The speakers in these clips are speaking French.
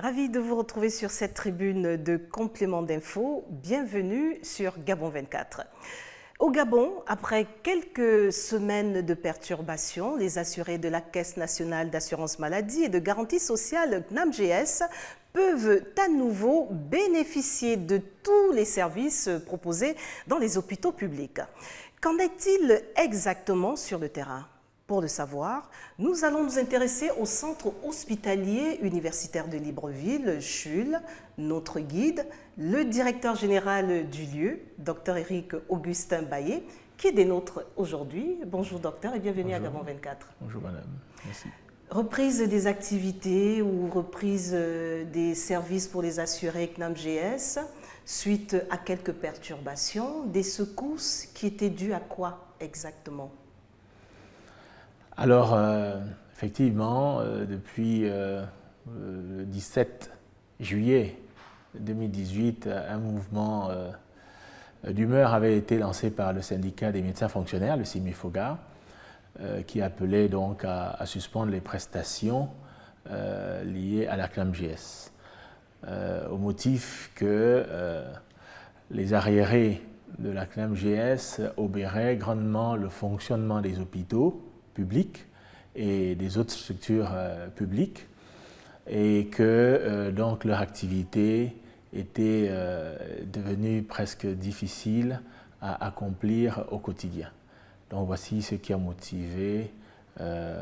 Ravi de vous retrouver sur cette tribune de complément d'infos. Bienvenue sur Gabon 24. Au Gabon, après quelques semaines de perturbations, les assurés de la Caisse nationale d'assurance maladie et de garantie sociale CNAMGS peuvent à nouveau bénéficier de tous les services proposés dans les hôpitaux publics. Qu'en est-il exactement sur le terrain ? Pour le savoir, nous allons nous intéresser au centre hospitalier universitaire de Libreville, CHUL, notre guide, le directeur général du lieu, Dr Éric Augustin Baillet, qui est des nôtres aujourd'hui. Bonjour docteur et bienvenue à Gabon 24. Bonjour madame, merci. Reprise des activités ou reprise des services pour les assurés CNAMGS, suite à quelques perturbations, des secousses qui étaient dues à quoi exactement ? Alors, effectivement, depuis le 17 juillet 2018, un mouvement d'humeur avait été lancé par le syndicat des médecins fonctionnaires, le CIMIFOGA, qui appelait donc à suspendre les prestations liées à la CNAMGS, au motif que les arriérés de la CNAMGS obéraient grandement le fonctionnement des hôpitaux publics et des autres structures publiques et que donc leur activité était devenue presque difficile à accomplir au quotidien. Donc voici ce qui a motivé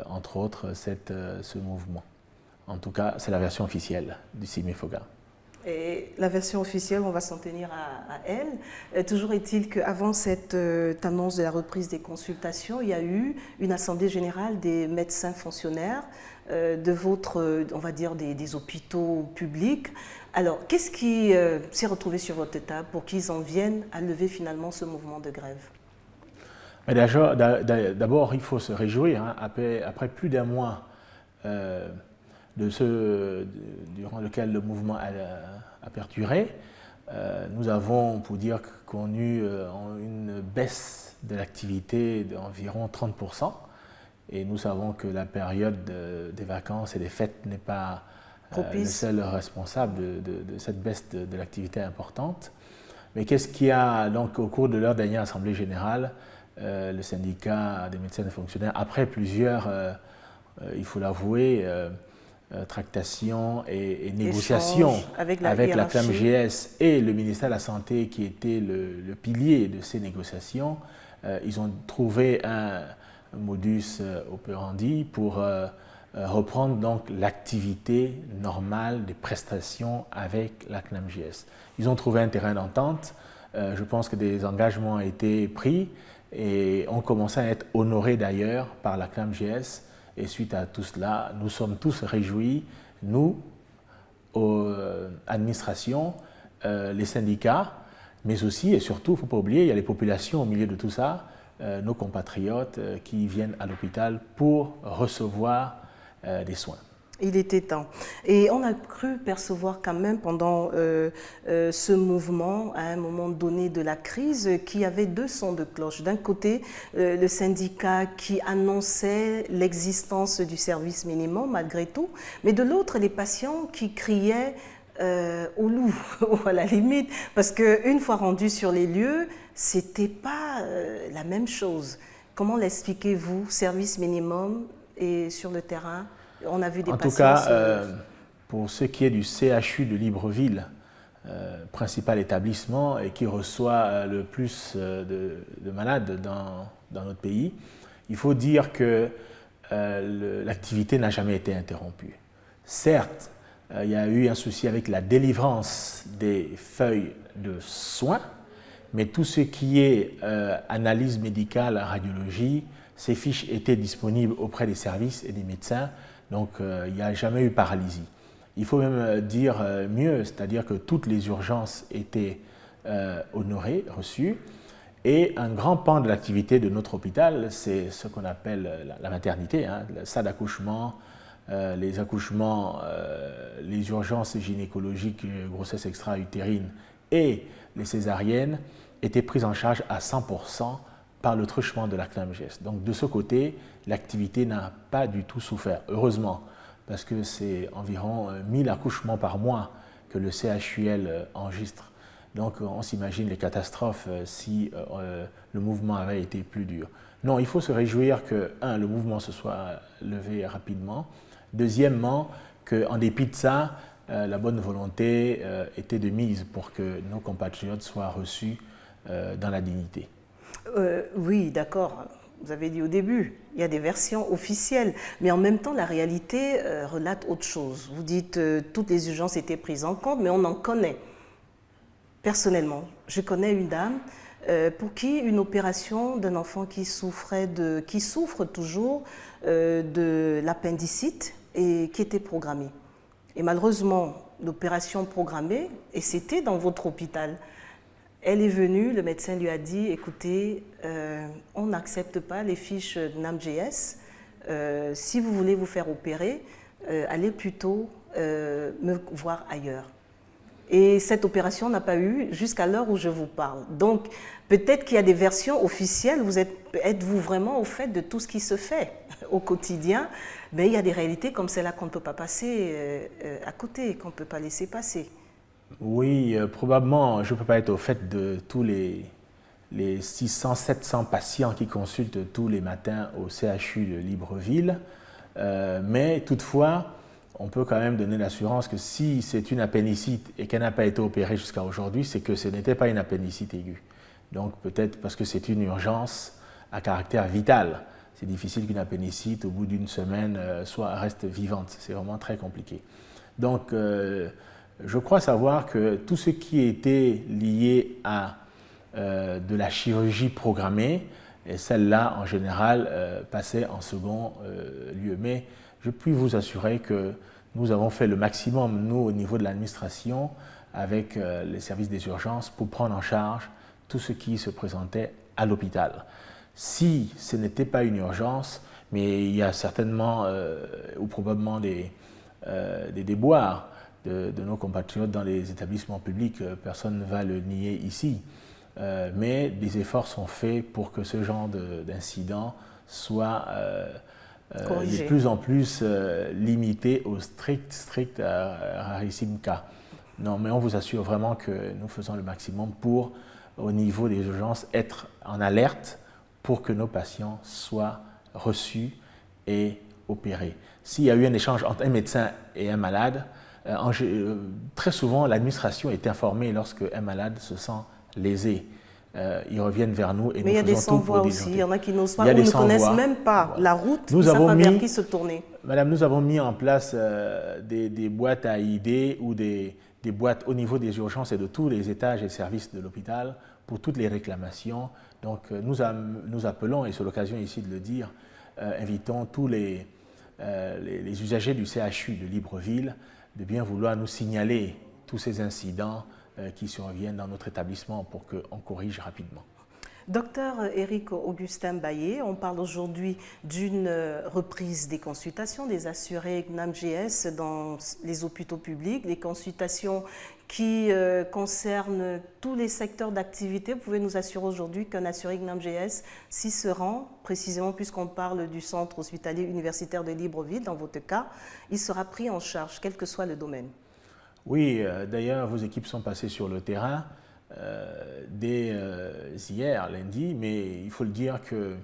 entre autres ce mouvement. En tout cas, c'est la version officielle du CIMIFOGA. Et la version officielle, on va s'en tenir à elle. Toujours est-il qu'avant cette annonce de la reprise des consultations, il y a eu une assemblée générale des médecins fonctionnaires de votre, on va dire, des hôpitaux publics. Alors, qu'est-ce qui s'est retrouvé sur votre table pour qu'ils en viennent à lever finalement ce mouvement de grève ? D'abord, il faut se réjouir, hein, après plus d'un mois durant lequel le mouvement a perduré, nous avons, pour dire qu'on a eu une baisse de l'activité d'environ 30%, et nous savons que la période des vacances et des fêtes n'est pas le seul responsable de cette baisse de l'activité importante. Mais qu'est-ce qui a, donc, au cours de leur dernière assemblée générale, le syndicat des médecins et fonctionnaires, après plusieurs, il faut l'avouer, tractations et négociations avec la CNAMGS et le ministère de la Santé qui était le pilier de ces négociations, ils ont trouvé un modus operandi pour reprendre donc l'activité normale des prestations avec la CNAMGS. Ils ont trouvé un terrain d'entente, je pense que des engagements ont été pris et ont commencé à être honorés d'ailleurs par la CNAMGS. Et suite à tout cela, nous sommes tous réjouis, nous, administrations, les syndicats, mais aussi et surtout, il ne faut pas oublier, il y a les populations au milieu de tout ça, nos compatriotes qui viennent à l'hôpital pour recevoir des soins. Il était temps. Et on a cru percevoir quand même pendant ce mouvement, à un moment donné de la crise, qu'il y avait deux sons de cloche. D'un côté, le syndicat qui annonçait l'existence du service minimum malgré tout, mais de l'autre, les patients qui criaient au loup, ou à la limite, parce qu'une fois rendus sur les lieux, c'était pas la même chose. Comment l'expliquez-vous, service minimum et sur le terrain? On a vu des patients. En tout cas, pour ce qui est du CHU de Libreville, principal établissement et qui reçoit le plus de malades dans notre pays, il faut dire que l'activité n'a jamais été interrompue. Certes, il y a eu un souci avec la délivrance des feuilles de soins, mais tout ce qui est analyse médicale, radiologie, ces fiches étaient disponibles auprès des services et des médecins. Donc, il n'y a jamais eu paralysie. Il faut même dire mieux, c'est-à-dire que toutes les urgences étaient honorées, reçues, et un grand pan de l'activité de notre hôpital, c'est ce qu'on appelle la maternité, hein, la salle d'accouchement, les accouchements, les urgences gynécologiques, grossesse extra-utérine et les césariennes étaient prises en charge à 100% par le truchement de la CNAMGS. Donc de ce côté, l'activité n'a pas du tout souffert. Heureusement, parce que c'est environ 1000 accouchements par mois que le CHUL enregistre. Donc on s'imagine les catastrophes si le mouvement avait été plus dur. Non, il faut se réjouir que, un, le mouvement se soit levé rapidement. Deuxièmement, qu'en dépit de ça, la bonne volonté était de mise pour que nos compatriotes soient reçus dans la dignité. Oui, d'accord. Vous avez dit au début, il y a des versions officielles, mais en même temps, la réalité relate autre chose. Vous dites toutes les urgences étaient prises en compte, mais on en connaît. Personnellement, je connais une dame pour qui une opération d'un enfant qui souffre toujours de l'appendicite et qui était programmée. Et malheureusement, l'opération programmée, et c'était dans votre hôpital, elle est venue, le médecin lui a dit, écoutez, on n'accepte pas les fiches NAMGS. Si vous voulez vous faire opérer, allez plutôt me voir ailleurs. Et cette opération n'a pas eu jusqu'à l'heure où je vous parle. Donc, peut-être qu'il y a des versions officielles, êtes-vous vraiment au fait de tout ce qui se fait au quotidien, mais il y a des réalités comme celle-là qu'on ne peut pas passer à côté, qu'on ne peut pas laisser passer. Oui, probablement, je ne peux pas être au fait de tous les 600, 700 patients qui consultent tous les matins au CHU de Libreville, mais toutefois, on peut quand même donner l'assurance que si c'est une appendicite et qu'elle n'a pas été opérée jusqu'à aujourd'hui, c'est que ce n'était pas une appendicite aiguë. Donc peut-être parce que c'est une urgence à caractère vital. C'est difficile qu'une appendicite, au bout d'une semaine, reste vivante. C'est vraiment très compliqué. Donc je crois savoir que tout ce qui était lié à de la chirurgie programmée, et celle-là en général passait en second lieu. Mais je puis vous assurer que nous avons fait le maximum, nous, au niveau de l'administration, avec les services des urgences, pour prendre en charge tout ce qui se présentait à l'hôpital. Si ce n'était pas une urgence, mais il y a certainement ou probablement des déboires de nos compatriotes dans les établissements publics, personne ne va le nier ici, mais des efforts sont faits pour que ce genre d'incident soit de plus en plus limité au strict rarissime cas. Non, mais on vous assure vraiment que nous faisons le maximum pour, au niveau des urgences, être en alerte pour que nos patients soient reçus et opérés. S'il y a eu un échange entre un médecin et un malade, très souvent l'administration est informée lorsque un malade se sent lésé. Ils reviennent vers nous et mais nous faisons tout pour il y a des sans-voix aussi, il y en a qui n'osent pas ou ne connaissent même pas la route, ils ne savent pas vers qui se tourner. Madame, nous avons mis en place des boîtes à idées ou des boîtes au niveau des urgences et de tous les étages et services de l'hôpital pour toutes les réclamations. Donc nous appelons, et c'est l'occasion ici de le dire, invitons tous les usagers du CHU de Libreville de bien vouloir nous signaler tous ces incidents qui surviennent dans notre établissement pour qu'on corrige rapidement. Docteur Éric Augustin Baillet, on parle aujourd'hui d'une reprise des consultations des assurés NAMGS dans les hôpitaux publics, des consultations qui concernent tous les secteurs d'activité. Vous pouvez nous assurer aujourd'hui qu'un assuré NAMGS s'y se rend, précisément puisqu'on parle du centre hospitalier universitaire de Libreville, dans votre cas, il sera pris en charge, quel que soit le domaine. Oui, d'ailleurs, vos équipes sont passées sur le terrain dès hier, lundi, mais il faut le dire que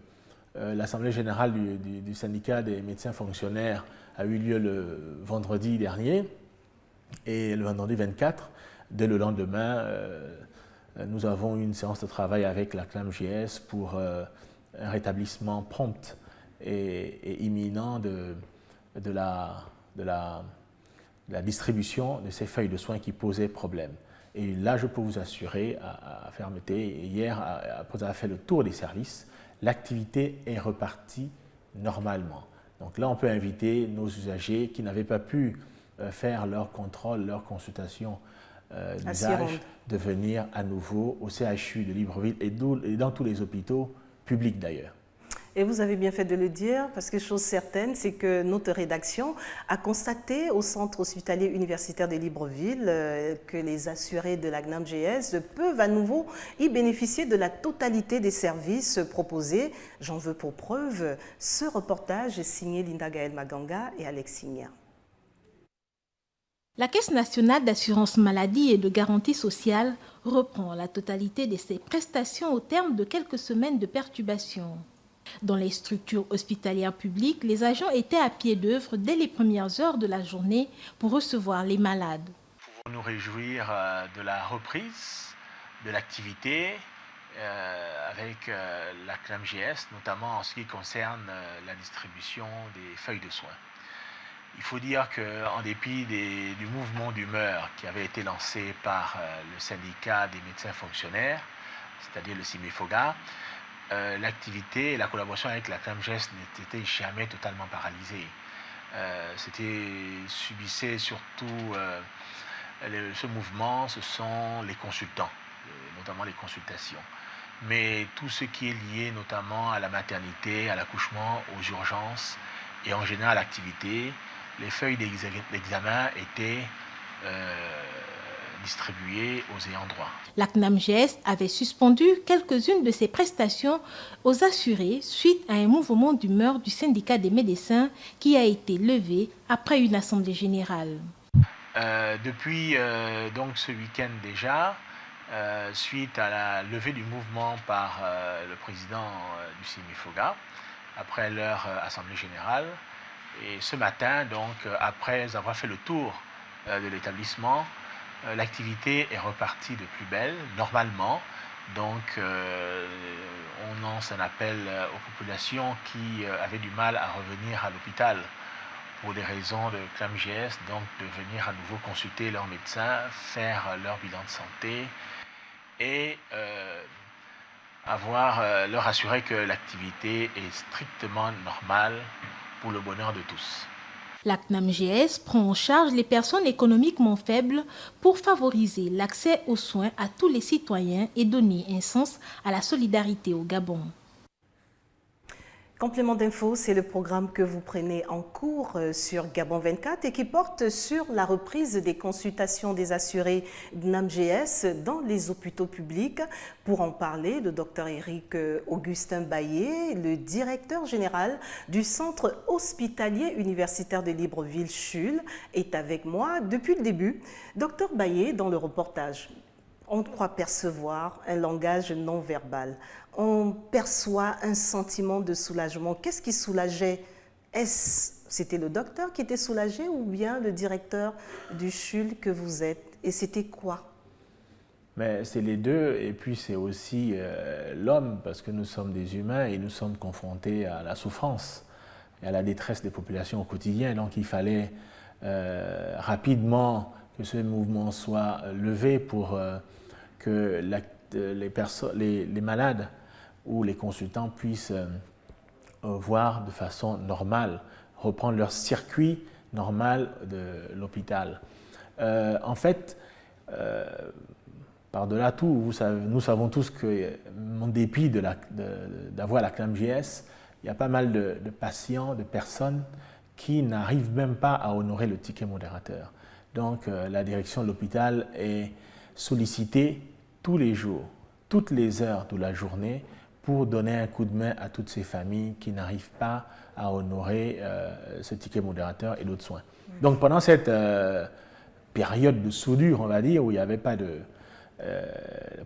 l'Assemblée générale du syndicat des médecins fonctionnaires a eu lieu le vendredi dernier, et le vendredi 24, dès le lendemain, nous avons eu une séance de travail avec la CNAMGS pour un rétablissement prompt et imminent de la distribution de ces feuilles de soins qui posaient problème. Et là, je peux vous assurer à fermeté, hier, après avoir fait le tour des services, l'activité est repartie normalement. Donc là, on peut inviter nos usagers qui n'avaient pas pu faire leur contrôle, leur consultation d'usage, de venir à nouveau au CHU de Libreville et dans tous les hôpitaux publics d'ailleurs. Et vous avez bien fait de le dire, parce que chose certaine, c'est que notre rédaction a constaté au centre hospitalier universitaire de Libreville que les assurés de la NAMGS peuvent à nouveau y bénéficier de la totalité des services proposés. J'en veux pour preuve ce reportage signé Linda Gaël Maganga et Alex Signa. La Caisse nationale d'assurance maladie et de garantie sociale reprend la totalité de ses prestations au terme de quelques semaines de perturbations. Dans les structures hospitalières publiques, les agents étaient à pied d'œuvre dès les premières heures de la journée pour recevoir les malades. Nous pouvons nous réjouir de la reprise de l'activité avec la CNAMGS, notamment en ce qui concerne la distribution des feuilles de soins. Il faut dire qu'en dépit du mouvement d'humeur qui avait été lancé par le syndicat des médecins fonctionnaires, c'est-à-dire le CIMEFOGA, l'activité et la collaboration avec la CNAMGS n'étaient jamais totalement paralysées. Subissait surtout ce mouvement, ce sont les consultants, notamment les consultations. Mais tout ce qui est lié notamment à la maternité, à l'accouchement, aux urgences et en général à l'activité, les feuilles d'examen étaient distribuées aux ayants droit. La CNAMGS avait suspendu quelques-unes de ses prestations aux assurés suite à un mouvement d'humeur du syndicat des médecins qui a été levé après une assemblée générale. Depuis donc ce week-end déjà, suite à la levée du mouvement par le président du CIMEFOGA, après leur assemblée générale, et ce matin, donc, après avoir fait le tour de l'établissement, l'activité est repartie de plus belle, normalement. Donc, on lance un appel aux populations qui avaient du mal à revenir à l'hôpital pour des raisons de CNAMGS, donc de venir à nouveau consulter leur médecin, faire leur bilan de santé et leur assurer que l'activité est strictement normale pour le bonheur de tous. La CNAMGS prend en charge les personnes économiquement faibles pour favoriser l'accès aux soins à tous les citoyens et donner un sens à la solidarité au Gabon. Complément d'info, c'est le programme que vous prenez en cours sur Gabon 24 et qui porte sur la reprise des consultations des assurés CNAMGS dans les hôpitaux publics. Pour en parler, le docteur Éric Augustin Baillé, le directeur général du centre hospitalier universitaire de Libreville-Chul, est avec moi depuis le début. Docteur Baillé, dans le reportage, on croit percevoir un langage non verbal. On perçoit un sentiment de soulagement. Qu'est-ce qui soulageait? C'était le docteur qui était soulagé ou bien le directeur du CHUL que vous êtes? Et c'était quoi? Mais c'est les deux, et puis c'est aussi l'homme, parce que nous sommes des humains et nous sommes confrontés à la souffrance et à la détresse des populations au quotidien. Donc il fallait rapidement que ce mouvement soit levé pour que les malades ou les consultants puissent voir de façon normale, reprendre leur circuit normal de l'hôpital. En fait, par-delà tout, nous savons tous que, en dépit d'avoir la CNAMGS, il y a pas mal de patients, de personnes qui n'arrivent même pas à honorer le ticket modérateur. Donc la direction de l'hôpital est sollicitée tous les jours, toutes les heures de la journée pour donner un coup de main à toutes ces familles qui n'arrivent pas à honorer ce ticket modérateur et d'autres soins. Donc pendant cette période de soudure, on va dire, où il n'y avait pas de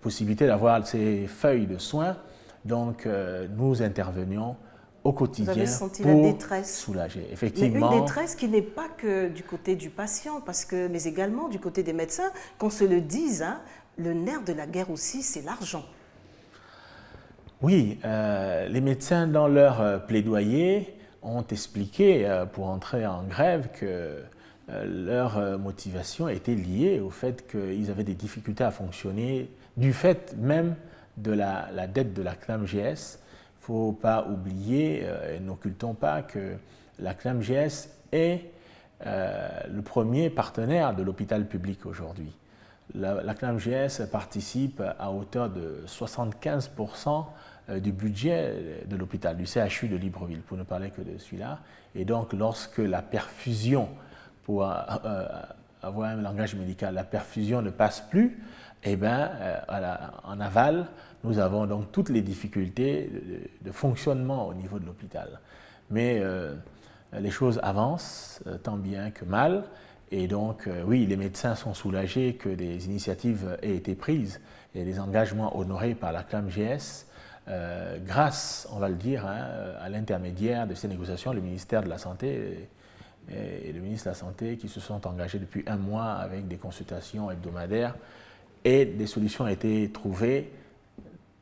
possibilité d'avoir ces feuilles de soins, donc nous intervenions au quotidien pour soulager. Effectivement. Mais une détresse qui n'est pas que du côté du patient, mais également du côté des médecins, qu'on se le dise, hein, le nerf de la guerre aussi, c'est l'argent. Oui, les médecins dans leur plaidoyer ont expliqué pour entrer en grève que leur motivation était liée au fait qu'ils avaient des difficultés à fonctionner du fait même de la dette de la CNAMGS. Il ne faut pas oublier et n'occultons pas que la CNAMGS est le premier partenaire de l'hôpital public aujourd'hui. La CNAMGS participe à hauteur de 75% du budget de l'hôpital, du CHU de Libreville, pour ne parler que de celui-là. Et donc, lorsque la perfusion, pour avoir un langage médical, la perfusion ne passe plus, eh bien, en aval, nous avons donc toutes les difficultés de fonctionnement au niveau de l'hôpital. Mais les choses avancent, tant bien que mal, Et donc, oui, les médecins sont soulagés que des initiatives aient été prises et des engagements honorés par la CLAM-GS grâce, on va le dire, à l'intermédiaire de ces négociations, le ministère de la Santé et le ministre de la Santé qui se sont engagés depuis 1 mois avec des consultations hebdomadaires et des solutions ont été trouvées.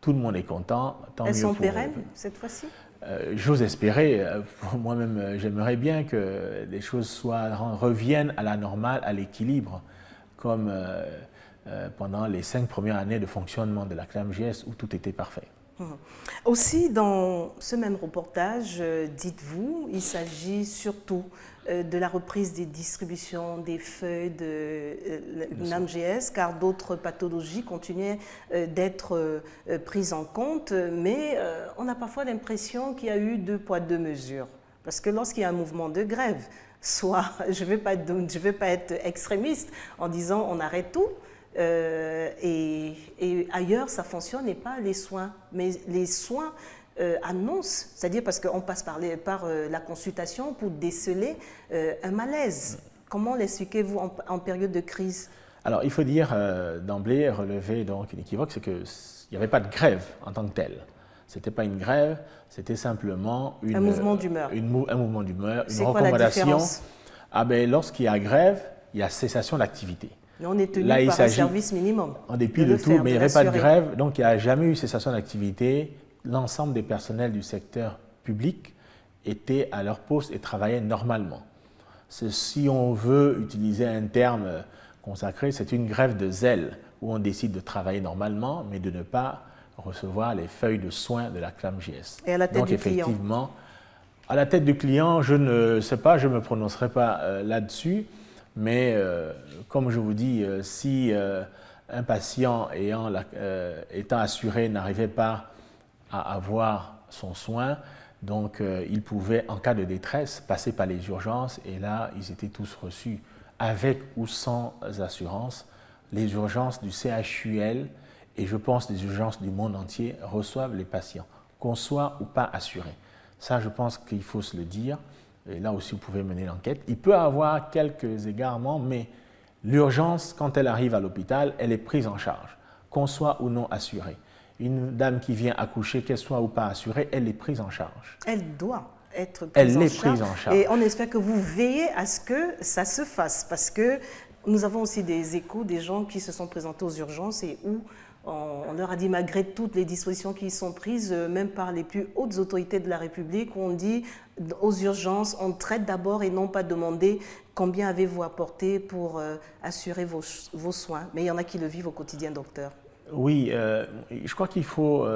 Tout le monde est content. Tant Elles mieux sont pour pérennes cette fois-ci? J'ose espérer. Moi-même, j'aimerais bien que les choses reviennent à la normale, à l'équilibre, comme pendant les 5 premières années de fonctionnement de la CLAM-GS où tout était parfait. Aussi, dans ce même reportage, dites-vous, il s'agit surtout de la reprise des distributions des feuilles de NAMGS, car d'autres pathologies continuaient d'être prises en compte, mais on a parfois l'impression qu'il y a eu 2 poids 2 mesures. Parce que lorsqu'il y a un mouvement de grève, soit, je ne vais pas être extrémiste en disant on arrête tout, et ailleurs, ça fonctionne et pas les soins. Mais les soins annoncent, c'est-à-dire parce qu'on passe par la consultation pour déceler un malaise. Comment l'expliquez-vous en période de crise? Alors, il faut dire d'emblée, relever donc une équivoque, c'est qu'il n'y avait pas de grève en tant que telle. Ce n'était pas une grève, c'était simplement un mouvement d'humeur. Un mouvement d'humeur, une recommandation. Quoi la différence? Lorsqu'il y a grève, il y a cessation d'activité. Mais on est tenu par un service minimum. En dépit de tout, mais il n'y avait pas de grève, donc il n'y a jamais eu cessation d'activité. L'ensemble des personnels du secteur public étaient à leur poste et travaillaient normalement. Si on veut utiliser un terme consacré, c'est une grève de zèle, où on décide de travailler normalement, mais de ne pas recevoir les feuilles de soins de la CLAM-GS. Et à la tête donc, du client? Effectivement, à la tête du client, je ne sais pas, je ne me prononcerai pas là-dessus. Mais comme je vous dis, si un patient étant assuré n'arrivait pas à avoir son soin, donc il pouvait, en cas de détresse, passer par les urgences et là, ils étaient tous reçus avec ou sans assurance. Les urgences du CHUL et je pense les urgences du monde entier reçoivent les patients, qu'on soit ou pas assuré. Ça, je pense qu'il faut se le dire. Et là aussi, vous pouvez mener l'enquête. Il peut y avoir quelques égarements, mais l'urgence, quand elle arrive à l'hôpital, elle est prise en charge, qu'on soit ou non assuré. Une dame qui vient accoucher, qu'elle soit ou pas assurée, elle est prise en charge. Elle doit être prise en charge. Et on espère que vous veillez à ce que ça se fasse, parce que nous avons aussi des échos des gens qui se sont présentés aux urgences et où on leur a dit, malgré toutes les dispositions qui sont prises, même par les plus hautes autorités de la République, on dit aux urgences, on traite d'abord et non pas demander combien avez-vous apporté pour assurer vos soins. Mais il y en a qui le vivent au quotidien, docteur. Oui, je crois qu'il faut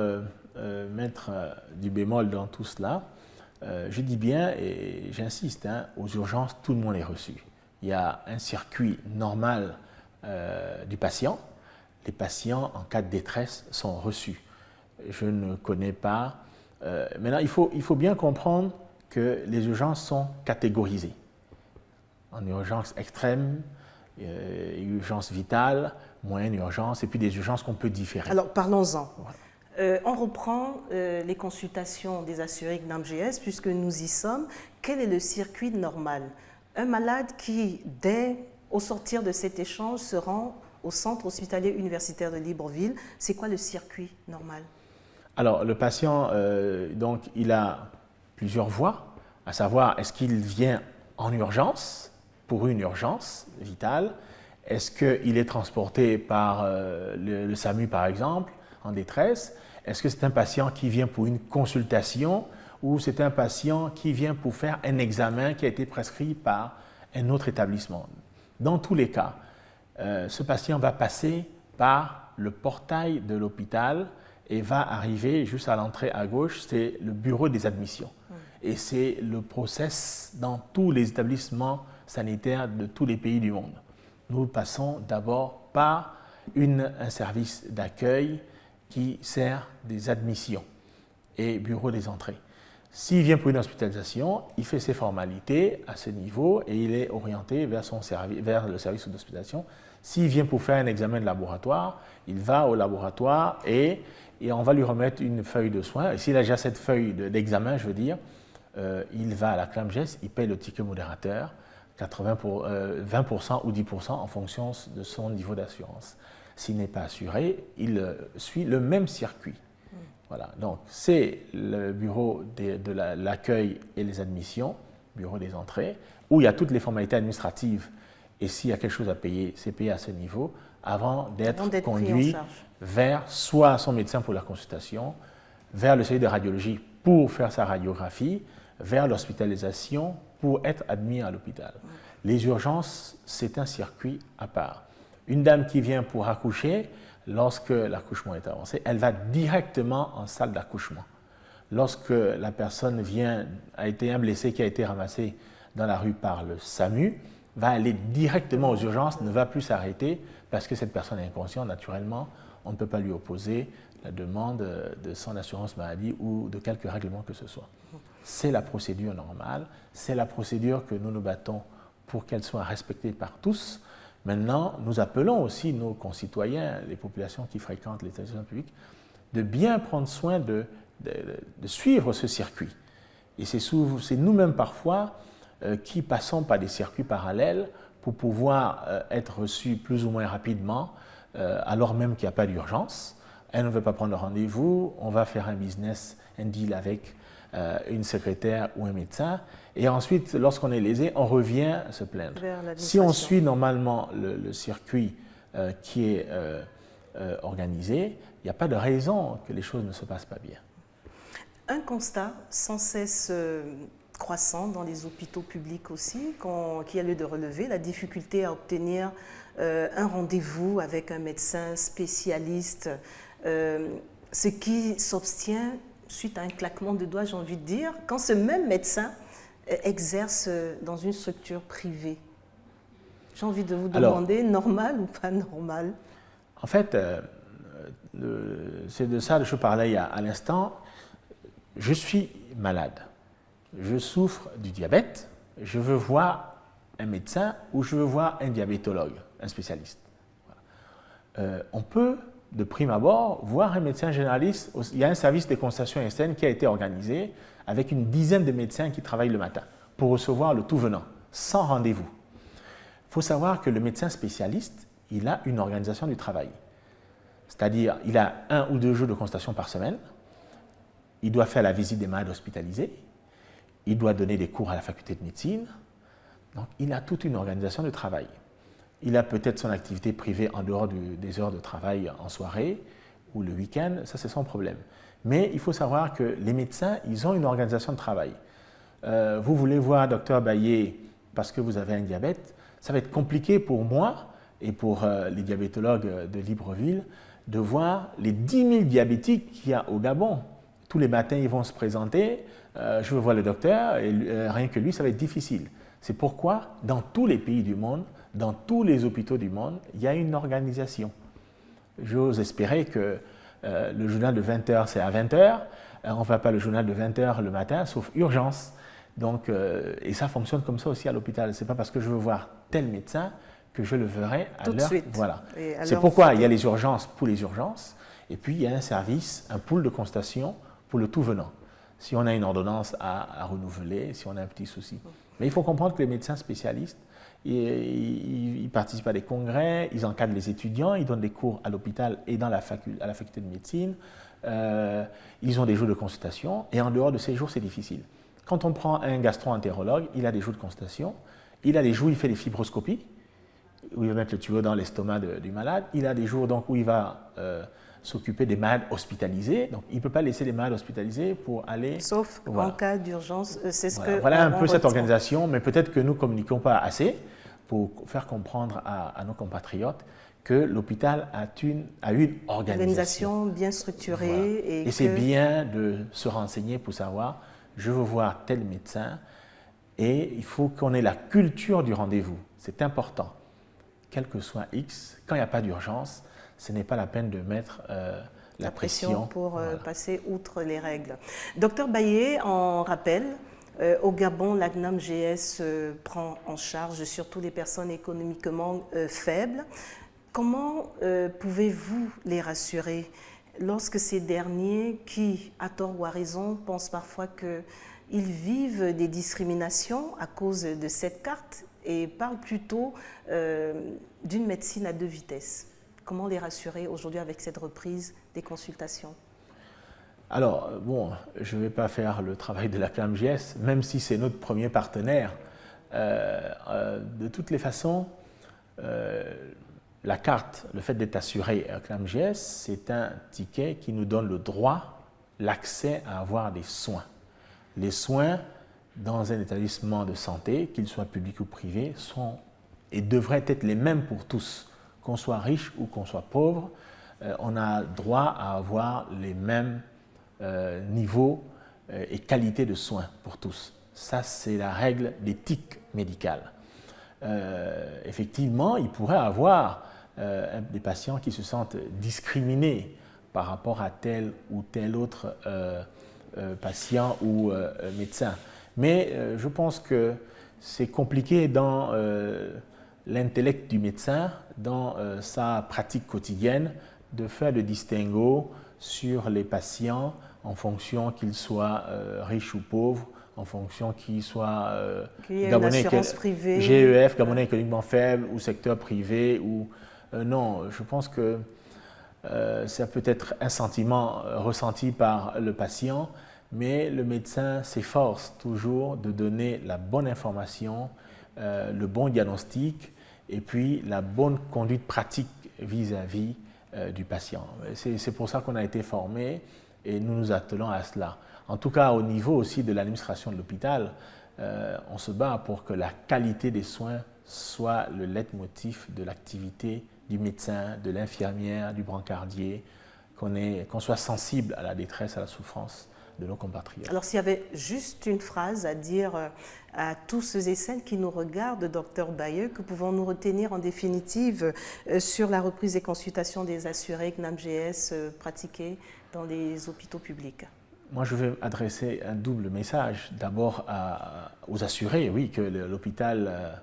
mettre du bémol dans tout cela. Je dis bien, et j'insiste, aux urgences, tout le monde est reçu. Il y a un circuit normal du patient. Les patients, en cas de détresse, sont reçus. Je ne connais pas. Maintenant, il faut bien comprendre que les urgences sont catégorisées. En urgence extrême, urgence vitale, moyenne urgence, et puis des urgences qu'on peut différer. Alors, parlons-en. Voilà. On reprend les consultations des assurés NAMGS, puisque nous y sommes. Quel est le circuit normal? Un malade qui, au sortir de cet échange, se rend au centre hospitalier universitaire de Libreville, c'est quoi le circuit normal? Alors, le patient, donc, il a plusieurs voies, à savoir, est-ce qu'il vient en urgence, pour une urgence vitale? Est-ce qu'il est transporté par le SAMU, par exemple, en détresse? Est-ce que c'est un patient qui vient pour une consultation ou c'est un patient qui vient pour faire un examen qui a été prescrit par un autre établissement? Dans tous les cas, ce patient va passer par le portail de l'hôpital et va arriver juste à l'entrée à gauche, c'est le bureau des admissions. Et c'est le process dans tous les établissements sanitaires de tous les pays du monde. Nous passons d'abord par un service d'accueil qui sert des admissions et bureau des entrées. S'il vient pour une hospitalisation, il fait ses formalités à ce niveau et il est orienté vers le service d'hospitalisation. S'il vient pour faire un examen de laboratoire, il va au laboratoire et on va lui remettre une feuille de soins. S'il a déjà cette feuille d'examen, je veux dire, il va à la CLAM-GS, il paye le ticket modérateur. 20% ou 10% en fonction de son niveau d'assurance. S'il n'est pas assuré, il suit le même circuit. Voilà, donc c'est le bureau de l'accueil et les admissions, bureau des entrées, où il y a toutes les formalités administratives. Et s'il y a quelque chose à payer, c'est payé à ce niveau avant d'être conduit vers soit son médecin pour la consultation, vers le service de radiologie pour faire sa radiographie, vers l'hospitalisation pour être admis à l'hôpital. Les urgences, c'est un circuit à part. Une dame qui vient pour accoucher, lorsque l'accouchement est avancé, elle va directement en salle d'accouchement. Lorsque la personne a été un blessé qui a été ramassé dans la rue par le SAMU, va aller directement aux urgences, ne va plus s'arrêter parce que cette personne est inconsciente. Naturellement, on ne peut pas lui opposer la demande de son assurance maladie ou de quelque règlement que ce soit. C'est la procédure normale, c'est la procédure que nous nous battons pour qu'elle soit respectée par tous. Maintenant, nous appelons aussi nos concitoyens, les populations qui fréquentent les établissements publics, de bien prendre soin de suivre ce circuit. Et c'est nous-mêmes parfois qui passons par des circuits parallèles pour pouvoir être reçus plus ou moins rapidement, alors même qu'il n'y a pas d'urgence. Elle ne veut pas prendre rendez-vous, on va faire un business, un deal avec une secrétaire ou un médecin. Et ensuite, lorsqu'on est lésé, on revient se plaindre. Si on suit normalement le circuit qui est organisé, il n'y a pas de raison que les choses ne se passent pas bien. Un constat sans cesse croissant dans les hôpitaux publics aussi, qui a lieu de relever, la difficulté à obtenir un rendez-vous avec un médecin spécialiste, ce qui s'obtient suite à un claquement de doigts, j'ai envie de dire, quand ce même médecin exerce dans une structure privée. J'ai envie de vous demander, normal ou pas normal? En fait, c'est de ça que je parlais à l'instant. Je suis malade, je souffre du diabète, je veux voir un médecin ou je veux voir un diabétologue, un spécialiste. Voilà. On peut, de prime abord, voir un médecin généraliste. Il y a un service de consultation externe qui a été organisé avec une dizaine de médecins qui travaillent le matin pour recevoir le tout venant, sans rendez-vous. Il faut savoir que le médecin spécialiste, il a une organisation du travail. C'est-à-dire, il a 1 ou 2 jours de consultation par semaine, il doit faire la visite des malades hospitalisés, il doit donner des cours à la faculté de médecine, donc il a toute une organisation de travail. Il a peut-être son activité privée en dehors des heures de travail en soirée ou le week-end, ça c'est son problème. Mais il faut savoir que les médecins, ils ont une organisation de travail. Vous voulez voir Dr Bayé parce que vous avez un diabète, ça va être compliqué pour moi et pour les diabétologues de Libreville de voir les 10 000 diabétiques qu'il y a au Gabon. Tous les matins, ils vont se présenter, je veux voir le docteur, et rien que lui, ça va être difficile. C'est pourquoi, dans tous les pays du monde, dans tous les hôpitaux du monde, il y a une organisation. J'ose espérer que le journal de 20h, c'est à 20h. On ne fait pas le journal de 20h le matin, sauf urgence. Donc, et ça fonctionne comme ça aussi à l'hôpital. Ce n'est pas parce que je veux voir tel médecin que je le verrai à l'heure. Tout de suite. Voilà. C'est pourquoi il y a les urgences pour les urgences. Et puis, il y a un service, un pool de consultation pour le tout venant. Si on a une ordonnance à renouveler, si on a un petit souci. Mais il faut comprendre que les médecins spécialistes, ils participent à des congrès, ils encadrent les étudiants, ils donnent des cours à l'hôpital et à la faculté de médecine. Ils ont des jours de consultation et en dehors de ces jours, c'est difficile. Quand on prend un gastro-entérologue, il a des jours de consultation, il a des jours où il fait des fibroscopies, où il va mettre le tuyau dans l'estomac du malade, il a des jours donc, où il va s'occuper des malades hospitalisés, donc il ne peut pas laisser les malades hospitalisés pour aller... Sauf en cas d'urgence, c'est ce que... Voilà un peu cette organisation, mais peut-être que nous ne communiquons pas assez pour faire comprendre à nos compatriotes que l'hôpital a une organisation bien structurée. Voilà. Et c'est bien de se renseigner pour savoir, je veux voir tel médecin, et il faut qu'on ait la culture du rendez-vous. C'est important. Quel que soit X, quand il n'y a pas d'urgence, ce n'est pas la peine de mettre la pression pour passer outre les règles. Docteur Bayé, en rappel, au Gabon, la CNAM-GS prend en charge surtout les personnes économiquement faibles. Comment pouvez-vous les rassurer lorsque ces derniers, qui, à tort ou à raison, pensent parfois qu'ils vivent des discriminations à cause de cette carte et parlent plutôt d'une médecine à 2 vitesses. Comment les rassurer aujourd'hui avec cette reprise des consultations? Alors, bon, je ne vais pas faire le travail de la CNAMJS, même si c'est notre premier partenaire. De toutes les façons, la carte, le fait d'être assuré à CNAMJS, c'est un ticket qui nous donne le droit, l'accès à avoir des soins. Les soins dans un établissement de santé, qu'il soit public ou privé, sont et devraient être les mêmes pour tous. Qu'on soit riche ou qu'on soit pauvre, on a droit à avoir les mêmes niveaux et qualité de soins pour tous. Ça, c'est la règle d'éthique médicale. Effectivement, il pourrait y avoir des patients qui se sentent discriminés par rapport à tel ou tel autre patient ou médecin. Mais je pense que c'est compliqué dans l'intellect du médecin, dans sa pratique quotidienne, de faire le distinguo sur les patients en fonction qu'ils soient riches ou pauvres, en fonction qu'ils soient gabonais, GEF, gabonais économiquement faible, ou secteur privé. Ou, non, je pense que ça peut être un sentiment ressenti par le patient, mais le médecin s'efforce toujours de donner la bonne information, le bon diagnostic et puis la bonne conduite pratique vis-à-vis du patient. C'est pour ça qu'on a été formés et nous nous attelons à cela. En tout cas, au niveau aussi de l'administration de l'hôpital, on se bat pour que la qualité des soins soit le leitmotiv de l'activité du médecin, de l'infirmière, du brancardier, qu'on soit sensible à la détresse, à la souffrance de nos compatriotes. Alors, s'il y avait juste une phrase à dire à tous ceux et celles qui nous regardent, Dr Bayeux, que pouvons-nous retenir en définitive sur la reprise des consultations des assurés CNAMJS pratiquées dans les hôpitaux publics? Moi, je vais adresser un double message. D'abord aux assurés, oui, que l'hôpital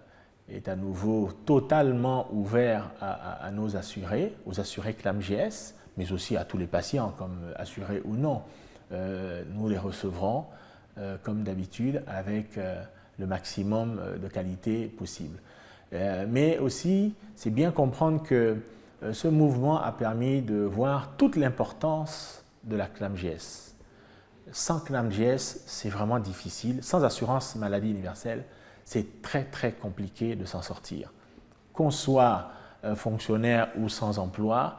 est à nouveau totalement ouvert à nos assurés, aux assurés CNAMJS, mais aussi à tous les patients, comme assurés ou non. Nous les recevrons, comme d'habitude, avec le maximum de qualité possible. Mais aussi, c'est bien comprendre que ce mouvement a permis de voir toute l'importance de la CNAMJS. Sans CNAMJS, c'est vraiment difficile. Sans assurance maladie universelle, c'est très très compliqué de s'en sortir. Qu'on soit fonctionnaire ou sans emploi,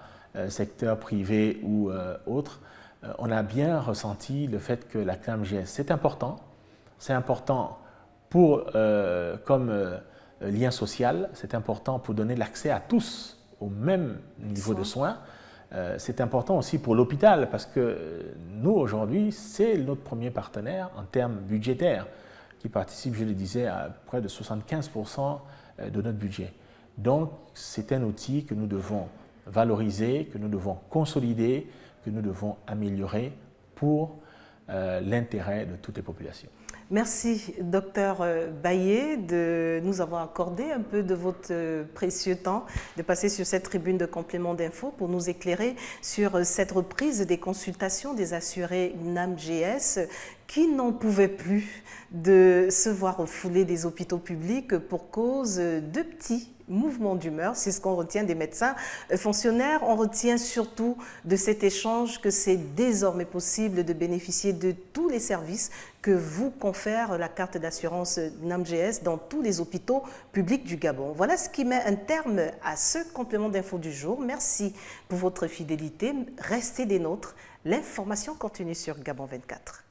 secteur privé ou autre, on a bien ressenti le fait que la CNAMJS, c'est important pour, comme lien social, c'est important pour donner l'accès à tous au même niveau de soins. C'est important aussi pour l'hôpital parce que nous, aujourd'hui, c'est notre premier partenaire en termes budgétaires qui participe, je le disais, à près de 75% de notre budget. Donc, c'est un outil que nous devons valoriser, que nous devons consolider, que nous devons améliorer pour l'intérêt de toutes les populations. Merci, Dr Bayeux, de nous avoir accordé un peu de votre précieux temps, de passer sur cette tribune de complément d'infos pour nous éclairer sur cette reprise des consultations des assurés CNAMJS qui n'en pouvaient plus de se voir refoulés des hôpitaux publics pour cause de petits mouvements d'humeur. C'est ce qu'on retient des médecins fonctionnaires. On retient surtout de cet échange que c'est désormais possible de bénéficier de tous les services que vous confère la carte d'assurance CNAMJS dans tous les hôpitaux publics du Gabon. Voilà ce qui met un terme à ce complément d'info du jour. Merci pour votre fidélité. Restez des nôtres. L'information continue sur Gabon 24.